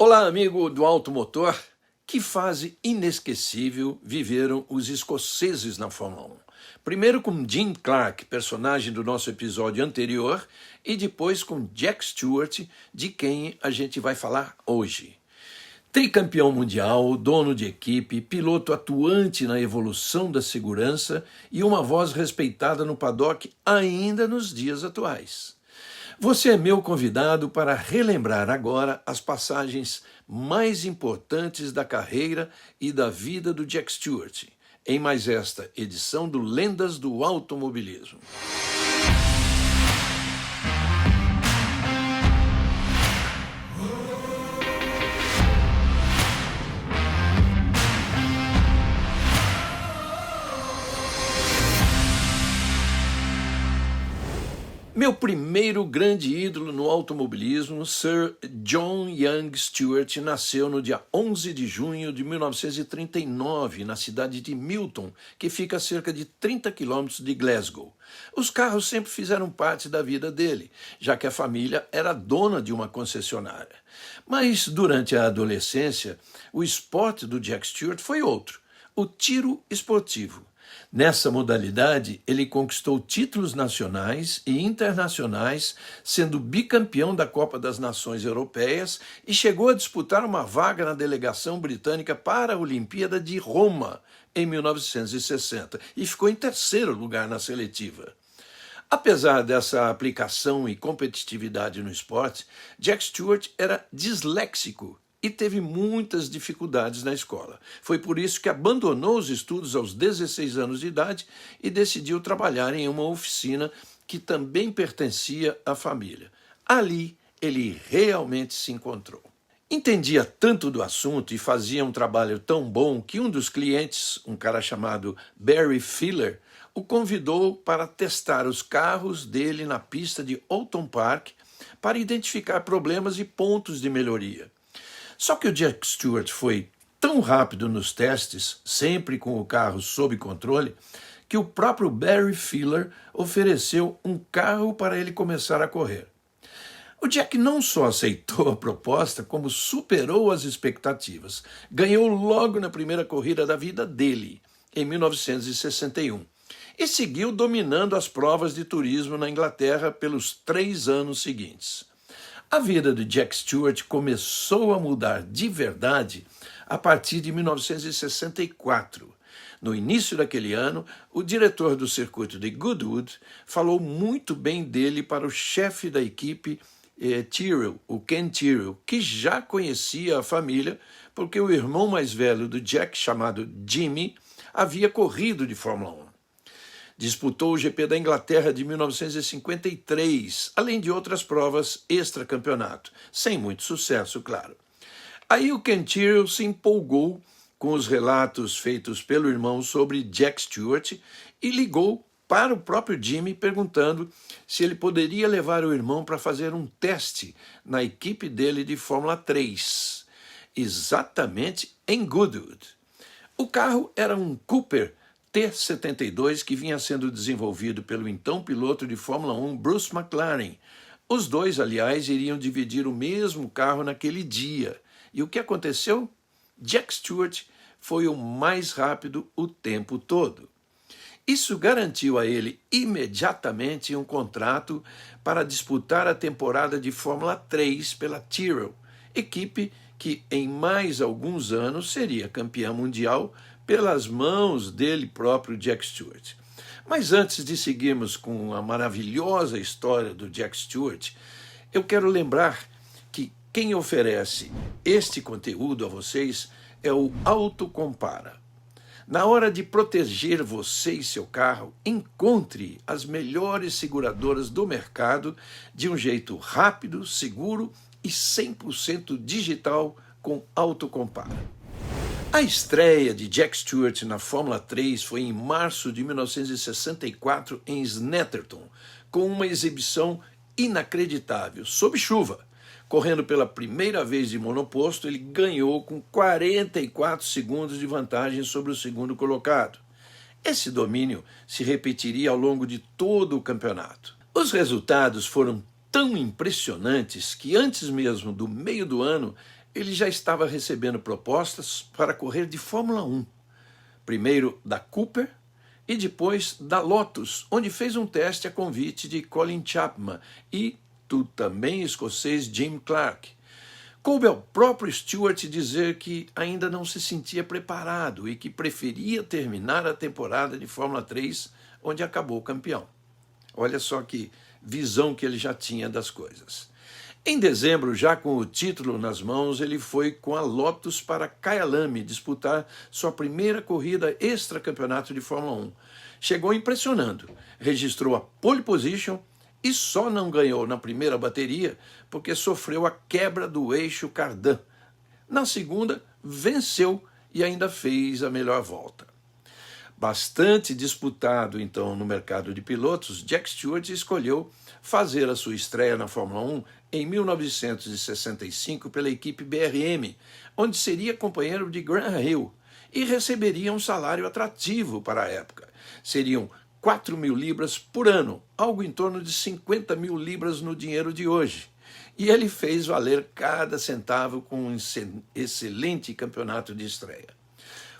Olá, amigo do automotor. Que fase inesquecível viveram os escoceses na Fórmula 1. Primeiro com Jim Clark, personagem do nosso episódio anterior, e depois com Jack Stewart, de quem a gente vai falar hoje. Tricampeão mundial, dono de equipe, piloto atuante na evolução da segurança e uma voz respeitada no paddock ainda nos dias atuais. Você é meu convidado para relembrar agora as passagens mais importantes da carreira e da vida do Jack Stewart, em mais esta edição do Lendas do Automobilismo. Meu primeiro grande ídolo no automobilismo, Sir John Young Stewart, nasceu no dia 11 de junho de 1939, na cidade de Milton, que fica a cerca de 30 quilômetros de Glasgow. Os carros sempre fizeram parte da vida dele, já que a família era dona de uma concessionária. Mas, durante a adolescência, o esporte do Jack Stewart foi outro, o tiro esportivo. Nessa modalidade, ele conquistou títulos nacionais e internacionais, sendo bicampeão da Copa das Nações Europeias e chegou a disputar uma vaga na delegação britânica para a Olimpíada de Roma, em 1960, e ficou em terceiro lugar na seletiva. Apesar dessa aplicação e competitividade no esporte, Jack Stewart era disléxico e teve muitas dificuldades na escola. Foi por isso que abandonou os estudos aos 16 anos de idade e decidiu trabalhar em uma oficina que também pertencia à família. Ali, ele realmente se encontrou. Entendia tanto do assunto e fazia um trabalho tão bom que um dos clientes, um cara chamado Barry Filler, o convidou para testar os carros dele na pista de Oulton Park para identificar problemas e pontos de melhoria. Só que o Jack Stewart foi tão rápido nos testes, sempre com o carro sob controle, que o próprio Barry Filler ofereceu um carro para ele começar a correr. O Jack não só aceitou a proposta, como superou as expectativas. Ganhou logo na primeira corrida da vida dele, em 1961, e seguiu dominando as provas de turismo na Inglaterra pelos 3 anos seguintes. A vida de Jack Stewart começou a mudar de verdade a partir de 1964. No início daquele ano, o diretor do circuito de Goodwood falou muito bem dele para o chefe da equipe Tyrrell, o Ken Tyrrell, que já conhecia a família porque o irmão mais velho do Jack, chamado Jimmy, havia corrido de Fórmula 1. Disputou o GP da Inglaterra de 1953, além de outras provas extra-campeonato, sem muito sucesso, claro. Aí o Ken Tyrrell se empolgou com os relatos feitos pelo irmão sobre Jack Stewart e ligou para o próprio Jimmy perguntando se ele poderia levar o irmão para fazer um teste na equipe dele de Fórmula 3, exatamente em Goodwood. O carro era um Cooper T-72 que vinha sendo desenvolvido pelo então piloto de Fórmula 1 Bruce McLaren. Os dois, aliás, iriam dividir o mesmo carro naquele dia. E o que aconteceu? Jack Stewart foi o mais rápido o tempo todo. Isso garantiu a ele imediatamente um contrato para disputar a temporada de Fórmula 3 pela Tyrrell, equipe que em mais alguns anos seria campeã mundial pelas mãos dele próprio, Jack Stewart. Mas antes de seguirmos com a maravilhosa história do Jack Stewart, eu quero lembrar que quem oferece este conteúdo a vocês é o Autocompara. Na hora de proteger você e seu carro, encontre as melhores seguradoras do mercado de um jeito rápido, seguro e 100% digital com Autocompara. A estreia de Jack Stewart na Fórmula 3 foi em março de 1964 em Snetterton, com uma exibição inacreditável, sob chuva. Correndo pela primeira vez de monoposto, ele ganhou com 44 segundos de vantagem sobre o segundo colocado. Esse domínio se repetiria ao longo de todo o campeonato. Os resultados foram tão impressionantes que antes mesmo do meio do ano ele já estava recebendo propostas para correr de Fórmula 1, primeiro da Cooper e depois da Lotus, onde fez um teste a convite de Colin Chapman e do também escocês Jim Clark. Coube ao próprio Stewart dizer que ainda não se sentia preparado e que preferia terminar a temporada de Fórmula 3, onde acabou campeão. Olha só que visão que ele já tinha das coisas. Em dezembro, já com o título nas mãos, ele foi com a Lotus para Kyalami disputar sua primeira corrida extra-campeonato de Fórmula 1. Chegou impressionando, registrou a pole position e só não ganhou na primeira bateria porque sofreu a quebra do eixo cardan. Na segunda, venceu e ainda fez a melhor volta. Bastante disputado, então, no mercado de pilotos, Jack Stewart escolheu fazer a sua estreia na Fórmula 1 em 1965 pela equipe BRM, onde seria companheiro de Graham Hill e receberia um salário atrativo para a época. Seriam 4.000 libras por ano, algo em torno de 50.000 libras no dinheiro de hoje. E ele fez valer cada centavo com um excelente campeonato de estreia.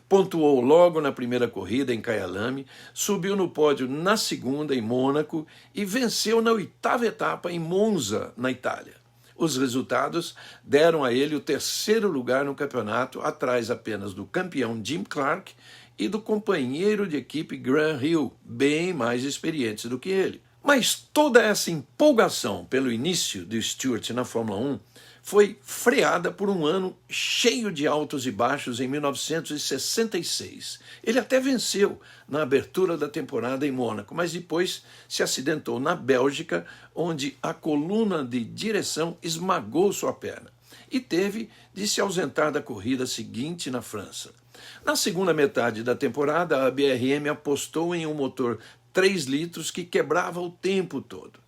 Pontuou logo na primeira corrida em Kyalami, subiu no pódio na segunda em Mônaco e venceu na oitava etapa em Monza, na Itália. Os resultados deram a ele o terceiro lugar no campeonato, atrás apenas do campeão Jim Clark e do companheiro de equipe Graham Hill, bem mais experientes do que ele. Mas toda essa empolgação pelo início de Stewart na Fórmula 1 foi freada por um ano cheio de altos e baixos em 1966. Ele até venceu na abertura da temporada em Mônaco, mas depois se acidentou na Bélgica, onde a coluna de direção esmagou sua perna e teve de se ausentar da corrida seguinte na França. Na segunda metade da temporada, a BRM apostou em um motor 3 litros que quebrava o tempo todo.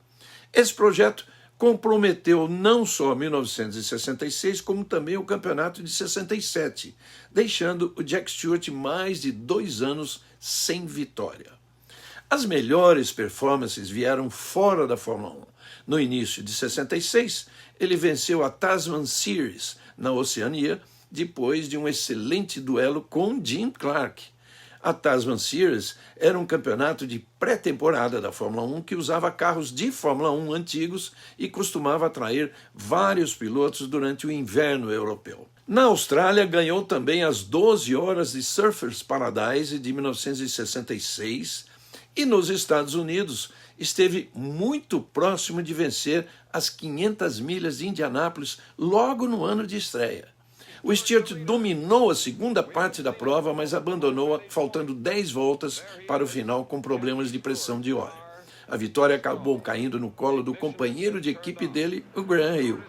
Esse projeto comprometeu não só 1966, como também o campeonato de 67, deixando o Jack Stewart mais de 2 anos sem vitória. As melhores performances vieram fora da Fórmula 1. No início de 66, ele venceu a Tasman Series, na Oceania, depois de um excelente duelo com Jim Clark. A Tasman Series era um campeonato de pré-temporada da Fórmula 1 que usava carros de Fórmula 1 antigos e costumava atrair vários pilotos durante o inverno europeu. Na Austrália, ganhou também as 12 horas de Surfers Paradise de 1966 e nos Estados Unidos esteve muito próximo de vencer as 500 milhas de Indianápolis logo no ano de estreia. O Stewart dominou a segunda parte da prova, mas abandonou faltando 10 voltas para o final com problemas de pressão de óleo. A vitória acabou caindo no colo do companheiro de equipe dele, o Graham Hill.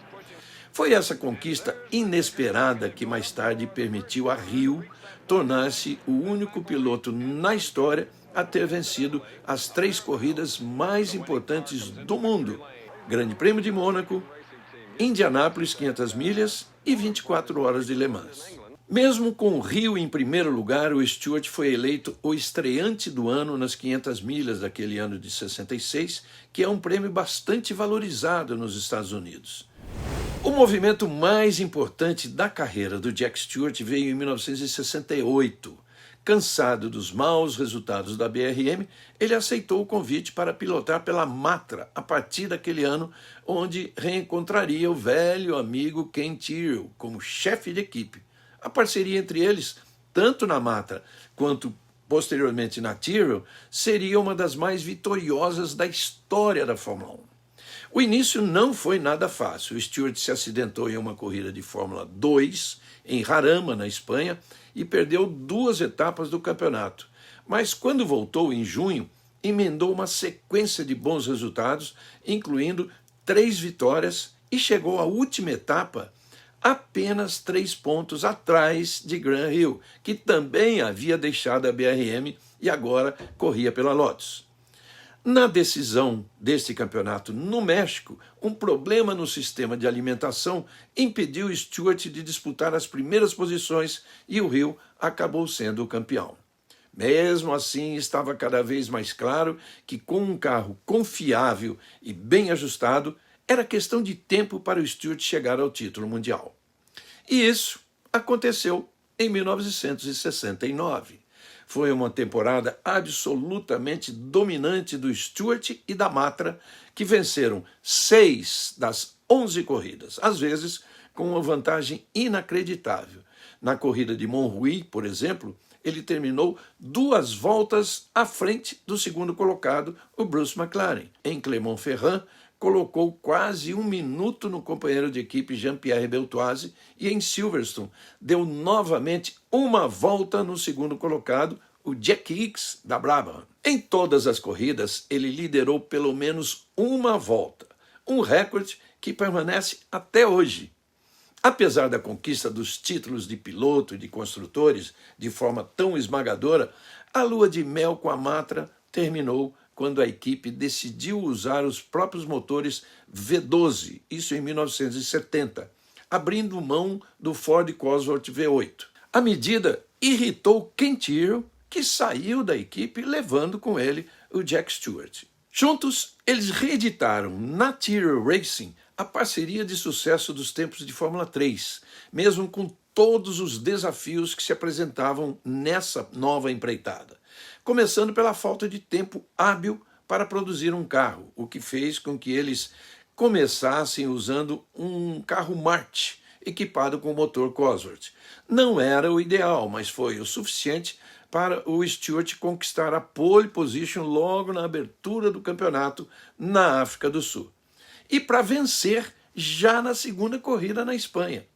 Foi essa conquista inesperada que mais tarde permitiu a Hill tornar-se o único piloto na história a ter vencido as 3 corridas mais importantes do mundo: Grande Prêmio de Mônaco, Indianápolis 500 milhas e 24 horas de Le Mans. Mesmo com o Hill em primeiro lugar, o Stewart foi eleito o estreante do ano nas 500 milhas daquele ano de 66, que é um prêmio bastante valorizado nos Estados Unidos. O movimento mais importante da carreira do Jack Stewart veio em 1968. Cansado dos maus resultados da BRM, ele aceitou o convite para pilotar pela Matra a partir daquele ano, onde reencontraria o velho amigo Ken Tyrrell como chefe de equipe. A parceria entre eles, tanto na Matra quanto posteriormente na Tyrrell, seria uma das mais vitoriosas da história da Fórmula 1. O início não foi nada fácil. O Stewart se acidentou em uma corrida de Fórmula 2 em Jarama, na Espanha, e perdeu 2 etapas do campeonato. Mas quando voltou em junho, emendou uma sequência de bons resultados, incluindo 3 vitórias, e chegou à última etapa apenas 3 pontos atrás de Graham Hill, que também havia deixado a BRM e agora corria pela Lotus. Na decisão deste campeonato no México, um problema no sistema de alimentação impediu Stewart de disputar as primeiras posições e o Hill acabou sendo o campeão. Mesmo assim, estava cada vez mais claro que com um carro confiável e bem ajustado, era questão de tempo para o Stewart chegar ao título mundial. E isso aconteceu em 1969. Foi uma temporada absolutamente dominante do Stewart e da Matra, que venceram 6 das 11 corridas, às vezes com uma vantagem inacreditável. Na corrida de Montreuil, por exemplo, ele terminou 2 voltas à frente do segundo colocado, o Bruce McLaren. Em Clermont-Ferrand, colocou quase 1 minuto no companheiro de equipe Jean-Pierre Beltoise e em Silverstone deu novamente 1 volta no segundo colocado, o Jack Hicks da Brabham. Em todas as corridas, ele liderou pelo menos 1 volta, um recorde que permanece até hoje. Apesar da conquista dos títulos de piloto e de construtores de forma tão esmagadora, a lua de mel com a Matra terminou quando a equipe decidiu usar os próprios motores V12, isso em 1970, abrindo mão do Ford Cosworth V8. A medida irritou Ken Tyrrell, que saiu da equipe levando com ele o Jack Stewart. Juntos, eles reeditaram na Tyrrell Racing a parceria de sucesso dos tempos de Fórmula 3, mesmo com todos os desafios que se apresentavam nessa nova empreitada. Começando pela falta de tempo hábil para produzir um carro, o que fez com que eles começassem usando um carro Marte, equipado com motor Cosworth. Não era o ideal, mas foi o suficiente para o Stewart conquistar a pole position logo na abertura do campeonato na África do Sul. E para vencer já na segunda corrida na Espanha.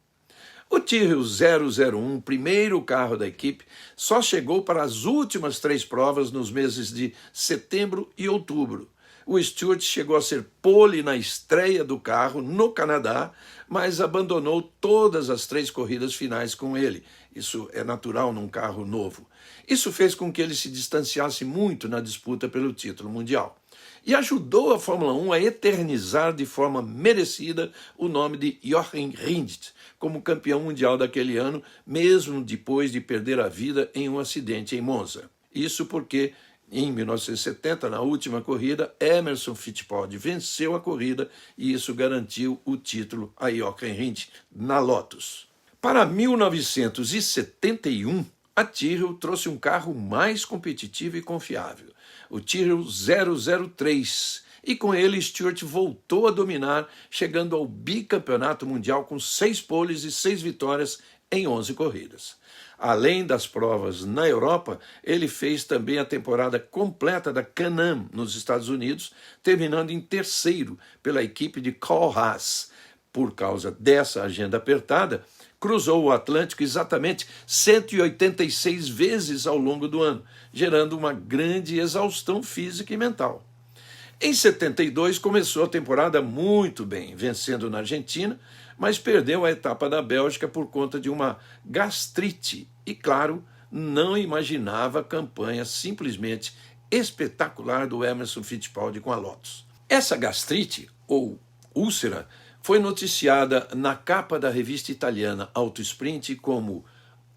O Tyrrell 001, primeiro carro da equipe, só chegou para as últimas 3 provas nos meses de setembro e outubro. O Stewart chegou a ser pole na estreia do carro no Canadá, mas abandonou todas as 3 corridas finais com ele. Isso é natural num carro novo. Isso fez com que ele se distanciasse muito na disputa pelo título mundial. E ajudou a Fórmula 1 a eternizar de forma merecida o nome de Jochen Rindt como campeão mundial daquele ano, mesmo depois de perder a vida em um acidente em Monza. Isso porque, em 1970, na última corrida, Emerson Fittipaldi venceu a corrida e isso garantiu o título a Jochen Rindt na Lotus. Para 1971, a Tyrrell trouxe um carro mais competitivo e confiável, o Tyrrell 003, e com ele Stewart voltou a dominar, chegando ao bicampeonato mundial com 6 poles e 6 vitórias em 11 corridas. Além das provas na Europa, ele fez também a temporada completa da Can-Am nos Estados Unidos, terminando em 3º pela equipe de Carl Haas. Por causa dessa agenda apertada, cruzou o Atlântico exatamente 186 vezes ao longo do ano, gerando uma grande exaustão física e mental. Em 72 começou a temporada muito bem, vencendo na Argentina, mas perdeu a etapa da Bélgica por conta de uma gastrite e, claro, não imaginava a campanha simplesmente espetacular do Emerson Fittipaldi com a Lotus. Essa gastrite, ou úlcera, foi noticiada na capa da revista italiana Auto Sprint como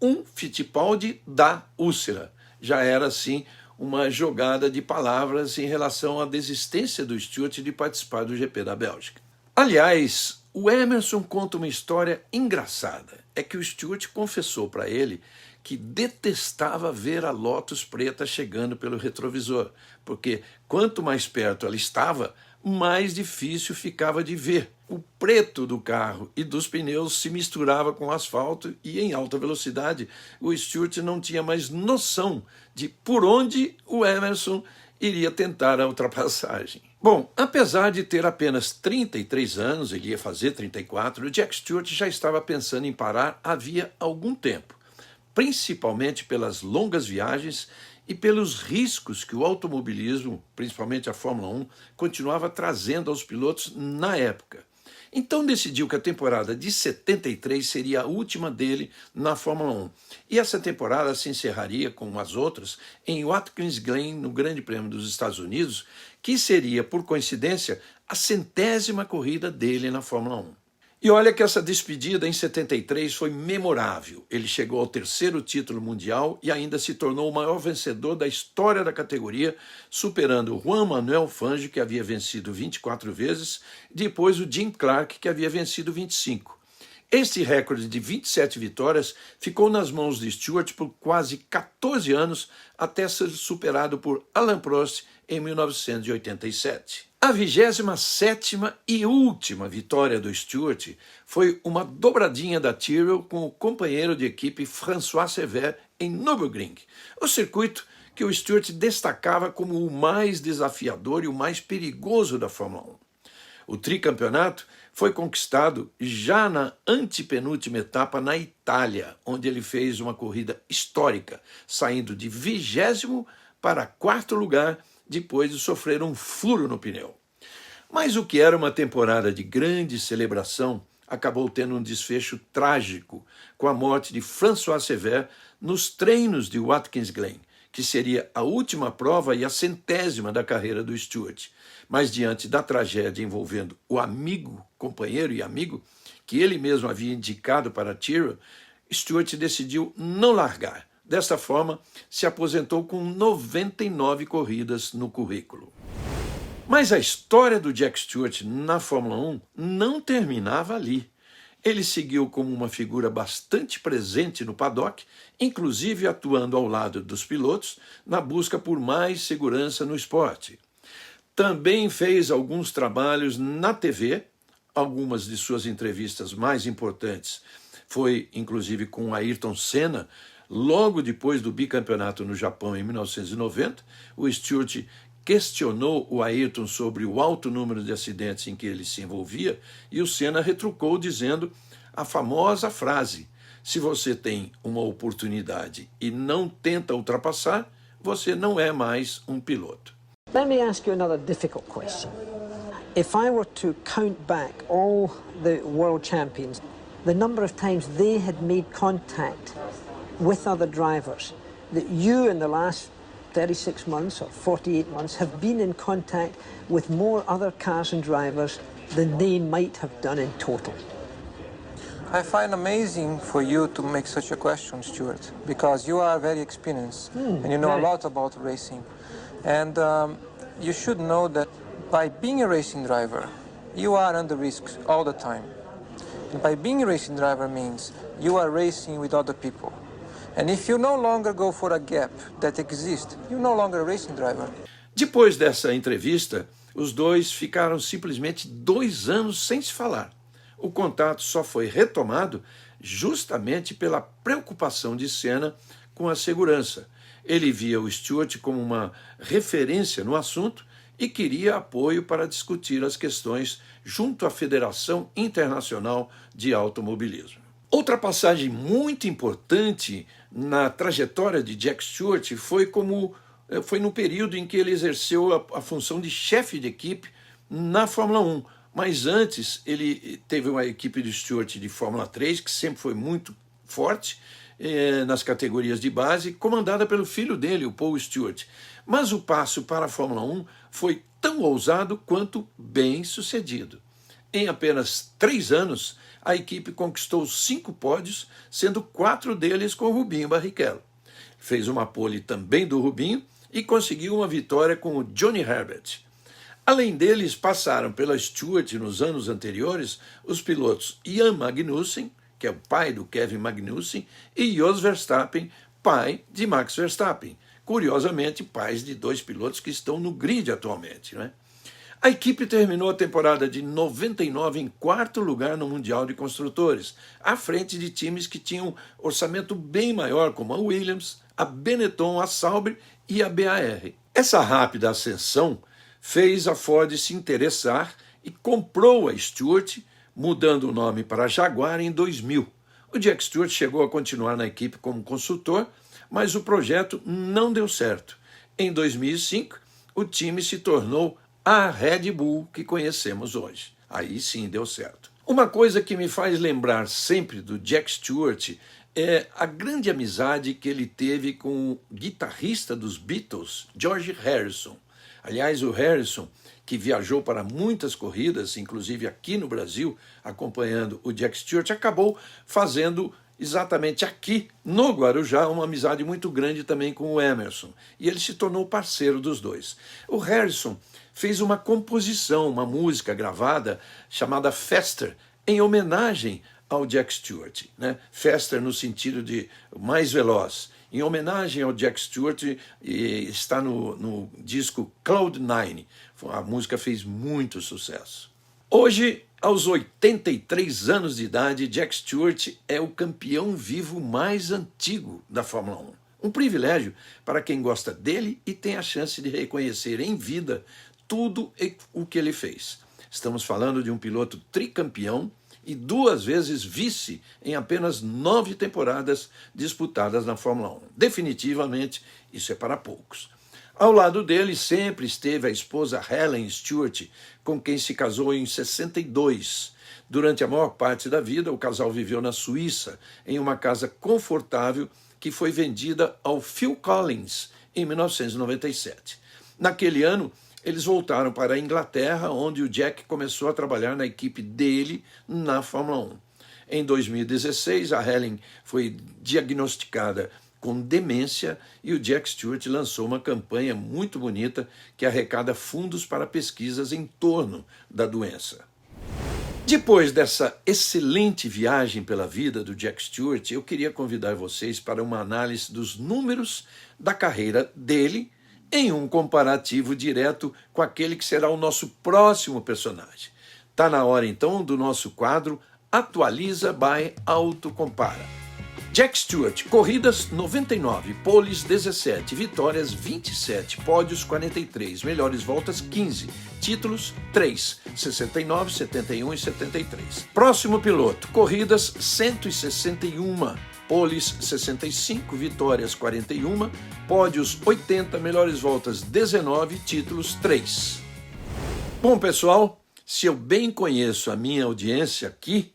um Fittipaldi da úlcera. Já era, assim, uma jogada de palavras em relação à desistência do Stewart de participar do GP da Bélgica. Aliás, o Emerson conta uma história engraçada. É que o Stewart confessou para ele que detestava ver a Lotus preta chegando pelo retrovisor, porque quanto mais perto ela estava, mais difícil ficava de ver. O preto do carro e dos pneus se misturava com o asfalto e em alta velocidade o Stewart não tinha mais noção de por onde o Emerson iria tentar a ultrapassagem. Bom, apesar de ter apenas 33 anos, ele ia fazer 34, o Jack Stewart já estava pensando em parar havia algum tempo, principalmente pelas longas viagens e pelos riscos que o automobilismo, principalmente a Fórmula 1, continuava trazendo aos pilotos na época. Então decidiu que a temporada de 73 seria a última dele na Fórmula 1. E essa temporada se encerraria, como as outras, em Watkins Glen, no Grande Prêmio dos Estados Unidos, que seria, por coincidência, a 100ª corrida dele na Fórmula 1. E olha que essa despedida em 73 foi memorável. Ele chegou ao 3º título mundial e ainda se tornou o maior vencedor da história da categoria, superando Juan Manuel Fangio, que havia vencido 24 vezes, e depois o Jim Clark, que havia vencido 25. Este recorde de 27 vitórias ficou nas mãos de Stewart por quase 14 anos, até ser superado por Alain Prost em 1987. A 27ª e última vitória do Stewart foi uma dobradinha da Tyrrell com o companheiro de equipe François Cevert em Nürburgring, o circuito que o Stewart destacava como o mais desafiador e o mais perigoso da Fórmula 1. O tricampeonato foi conquistado já na antepenúltima etapa na Itália, onde ele fez uma corrida histórica, saindo de 20º para 4º lugar depois de sofrer um furo no pneu. Mas o que era uma temporada de grande celebração acabou tendo um desfecho trágico com a morte de François Cevert nos treinos de Watkins Glen, que seria a última prova e a 100ª da carreira do Stewart. Mas diante da tragédia envolvendo o amigo, companheiro e amigo, que ele mesmo havia indicado para Tyrrell, Stewart decidiu não largar. Desta forma, se aposentou com 99 corridas no currículo. Mas a história do Jack Stewart na Fórmula 1 não terminava ali. Ele seguiu como uma figura bastante presente no paddock, inclusive atuando ao lado dos pilotos na busca por mais segurança no esporte. Também fez alguns trabalhos na TV, algumas de suas entrevistas mais importantes foi inclusive com Ayrton Senna, logo depois do bicampeonato no Japão em 1990. O Stewart questionou o Ayrton sobre o alto número de acidentes em que ele se envolvia e o Senna retrucou dizendo a famosa frase: se você tem uma oportunidade e não tenta ultrapassar, você não é mais um piloto. Let me ask you another difficult question. If I were to count back all the world champions, the number of times they had made contact with other drivers, that you in the last 36 months or 48 months have been in contact with more other cars and drivers than they might have done in total. I find amazing for you to make such a question, Stuart, because you are very experienced and you know a lot about racing. And you should know that by being a racing driver, you are under risk all the time. And by being a racing driver means you are racing with other people. And if you no longer go for a gap that exists, you're no longer a racing driver. Depois dessa entrevista, os dois ficaram simplesmente 2 anos sem se falar. O contato só foi retomado justamente pela preocupação de Senna com a segurança. Ele via o Stewart como uma referência no assunto e queria apoio para discutir as questões junto à Federação Internacional de Automobilismo. Outra passagem muito importante na trajetória de Jack Stewart foi no período em que ele exerceu a função de chefe de equipe na Fórmula 1. Mas antes ele teve uma equipe de Stewart de Fórmula 3, que sempre foi muito forte nas categorias de base, comandada pelo filho dele, o Paul Stewart. Mas o passo para a Fórmula 1 foi tão ousado quanto bem sucedido. Em apenas 3 anos, a equipe conquistou 5 pódios, sendo 4 deles com o Rubinho Barrichello. Fez uma pole também do Rubinho e conseguiu uma vitória com o Johnny Herbert. Além deles, passaram pela Stewart nos anos anteriores os pilotos Jan Magnussen, que é o pai do Kevin Magnussen, e Jos Verstappen, pai de Max Verstappen. Curiosamente, pais de 2 pilotos que estão no grid atualmente, né? A equipe terminou a temporada de 99 em 4º lugar no Mundial de Construtores, à frente de times que tinham orçamento bem maior, como a Williams, a Benetton, a Sauber e a BAR. Essa rápida ascensão fez a Ford se interessar e comprou a Stewart, mudando o nome para Jaguar em 2000. O Jack Stewart chegou a continuar na equipe como consultor, mas o projeto não deu certo. Em 2005, o time se tornou a Red Bull que conhecemos hoje. Aí sim deu certo. Uma coisa que me faz lembrar sempre do Jack Stewart é a grande amizade que ele teve com o guitarrista dos Beatles, George Harrison. Aliás, o Harrison, que viajou para muitas corridas, inclusive aqui no Brasil, acompanhando o Jack Stewart, acabou fazendo exatamente aqui, no Guarujá, uma amizade muito grande também com o Emerson. E ele se tornou parceiro dos dois. O Harrison fez uma composição, uma música gravada chamada Faster, em homenagem ao Jack Stewart, né? Faster no sentido de mais veloz. Em homenagem ao Jack Stewart, está no disco Cloud Nine. A música fez muito sucesso. Hoje, aos 83 anos de idade, Jack Stewart é o campeão vivo mais antigo da Fórmula 1. Um privilégio para quem gosta dele e tem a chance de reconhecer em vida tudo o que ele fez. Estamos falando de um piloto tricampeão e 2 vezes vice em apenas 9 temporadas disputadas na Fórmula 1. Definitivamente, isso é para poucos. Ao lado dele sempre esteve a esposa Helen Stewart, com quem se casou em 62. Durante a maior parte da vida, o casal viveu na Suíça, em uma casa confortável que foi vendida ao Phil Collins em 1997. Naquele ano, eles voltaram para a Inglaterra, onde o Jack começou a trabalhar na equipe dele na Fórmula 1. Em 2016, a Helen foi diagnosticada com demência e o Jack Stewart lançou uma campanha muito bonita que arrecada fundos para pesquisas em torno da doença. Depois dessa excelente viagem pela vida do Jack Stewart, eu queria convidar vocês para uma análise dos números da carreira dele em um comparativo direto com aquele que será o nosso próximo personagem. Está na hora, então, do nosso quadro Atualiza by Autocompara. Jack Stewart, corridas 99, poles 17, vitórias 27, pódios 43, melhores voltas 15, títulos 3, 69, 71 e 73. Próximo piloto, corridas 161, poles 65, vitórias 41, pódios 80, melhores voltas 19, títulos 3. Bom, pessoal, se eu bem conheço a minha audiência aqui,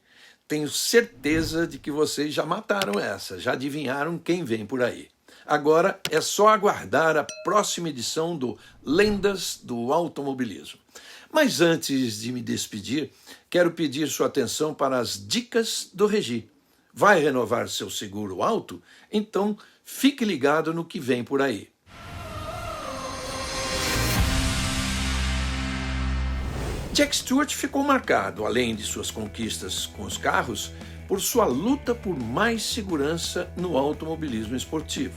tenho certeza de que vocês já mataram essa, já adivinharam quem vem por aí. Agora é só aguardar a próxima edição do Lendas do Automobilismo. Mas antes de me despedir, quero pedir sua atenção para as dicas do Regi. Vai renovar seu seguro auto? Então fique ligado no que vem por aí. Jack Stewart ficou marcado, além de suas conquistas com os carros, por sua luta por mais segurança no automobilismo esportivo.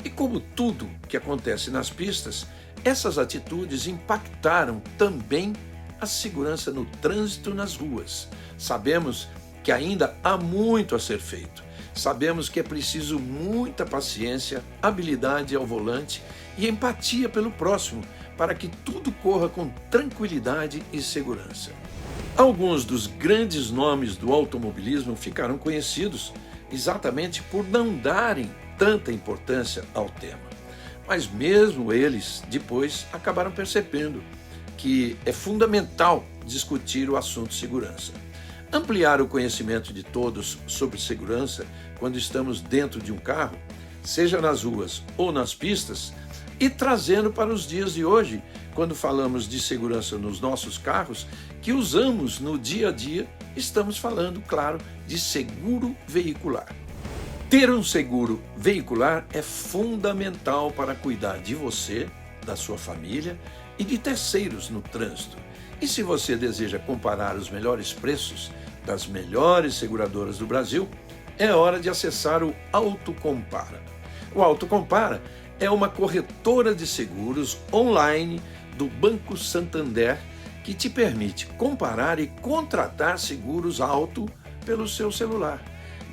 E como tudo que acontece nas pistas, essas atitudes impactaram também a segurança no trânsito nas ruas. Sabemos que ainda há muito a ser feito. Sabemos que é preciso muita paciência, habilidade ao volante e empatia pelo próximo para que tudo corra com tranquilidade e segurança. Alguns dos grandes nomes do automobilismo ficaram conhecidos exatamente por não darem tanta importância ao tema. Mas mesmo eles, depois, acabaram percebendo que é fundamental discutir o assunto segurança. Ampliar o conhecimento de todos sobre segurança quando estamos dentro de um carro, seja nas ruas ou nas pistas, e trazendo para os dias de hoje, quando falamos de segurança nos nossos carros, que usamos no dia a dia, estamos falando, claro, de seguro veicular. Ter um seguro veicular é fundamental para cuidar de você, da sua família e de terceiros no trânsito. E se você deseja comparar os melhores preços das melhores seguradoras do Brasil, é hora de acessar o Autocompara. O Autocompara é uma corretora de seguros online do Banco Santander que te permite comparar e contratar seguros auto pelo seu celular,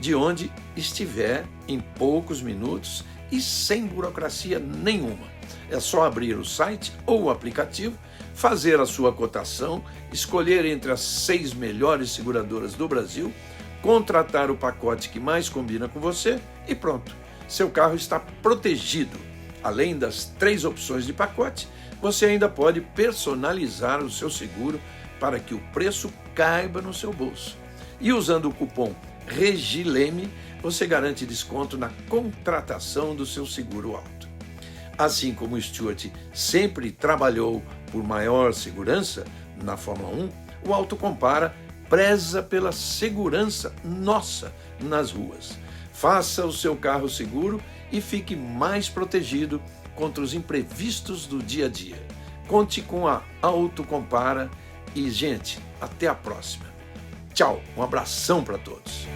de onde estiver, em poucos minutos e sem burocracia nenhuma. É só abrir o site ou o aplicativo, fazer a sua cotação, escolher entre as 6 melhores seguradoras do Brasil, contratar o pacote que mais combina com você e pronto. Seu carro está protegido. Além das 3 opções de pacote, você ainda pode personalizar o seu seguro para que o preço caiba no seu bolso. E usando o cupom REGILEME, você garante desconto na contratação do seu seguro auto. Assim como o Stewart sempre trabalhou por maior segurança na Fórmula 1, o Autocompara preza pela segurança nossa nas ruas. Faça o seu carro seguro e fique mais protegido contra os imprevistos do dia a dia. Conte com a Autocompara e, gente, até a próxima. Tchau, um abração para todos.